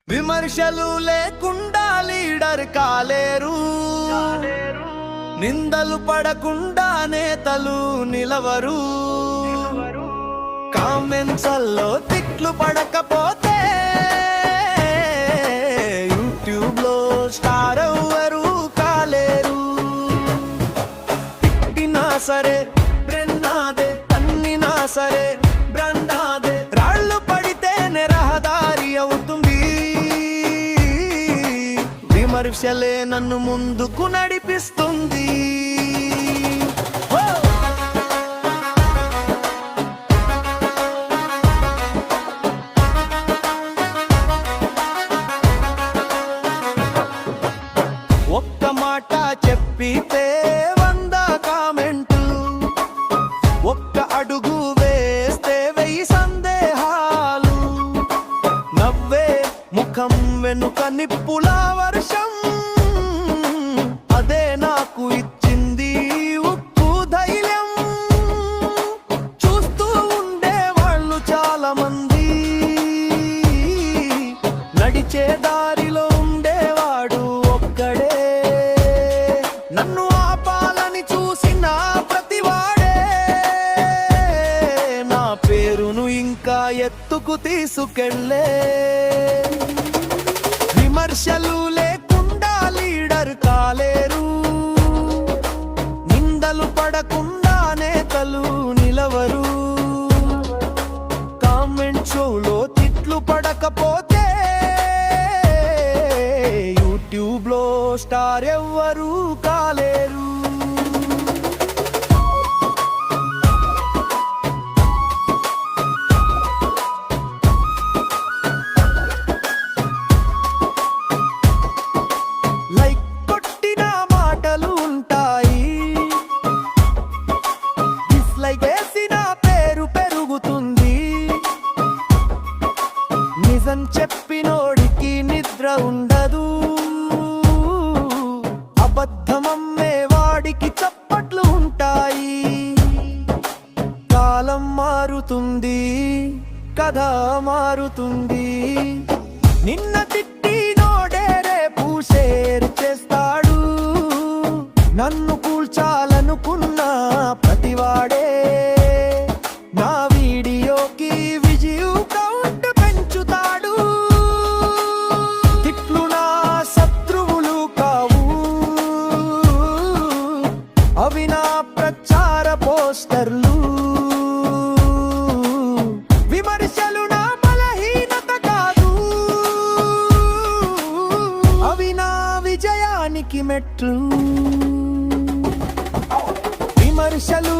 విమర్శలు లేకుండా లీడర్ కాలేరు, నిందలు పడకుండా నేతలు నిలవరు. కామెంట్స్లో తిట్లు పడకపోతే యూట్యూబ్ లో స్టార్ ఎవ్వరు కాలేరు. తిట్టినా సరే బ్రెన్నాదే, తన్నినా సరే బ్రండాదే, రాళ్ళు పడితేనే రహదారి అవుతుంది. విమర్శలే నన్ను ముందుకు నడిపిస్తుంది. ఒక్క మాట చెప్పితే 100 కామెంట్లు, ఒక్క అడుగు వేస్తే 1000 సందేహాలు, నవ్వే ముఖం వెనుక నిప్పుల వర్షం, అదే నాకు ఇచ్చింది ఉప్పు ధైర్యం. చూస్తూ ఉండే వాళ్ళు చాలా మంది, నడిచే దారిలో ఉండేవాడు ఒక్కడే. నన్ను ఆపాలని చూసిన ప్రతివాడే నా పేరును ఇంకా ఎత్తుకు తీసుకెళ్ళే. విమర్శలు లేకుండా లీడర్ కాలేరు, నిందలు పడకుండా నేతలు నిలవరు. కామెంట్ షోలో తిట్లు పడకపోతే యూట్యూబ్ లో స్టార్ ఎవ్వరు కాలేరు. లైక్ కొట్టిన మాటలు ఉంటాయి, డిస్లైక్ వేసిన పేరు పెరుగుతుంది. నిజం చెప్పినోడికి నిద్ర ఉండదు, అబద్ధమమ్మే వాడికి చప్పట్లు ఉంటాయి. కాలం మారుతుంది, కథ మారుతుంది. నిన్న తిట్టినోడే రేపు షేర్ చేస్తాడు, నన్ను కూల్చాలనుకున్న ప్రతివాడే నా వీడియోకి విజియు కౌంట్ పెంచుతాడు. తిట్లు నా శత్రువులు కావు, అవి నా ప్రచార పోస్టర్లు. విమర్శలు నా బలహీనత కాదు, అవి నా విజయానికి మెట్లు. విమర్శలు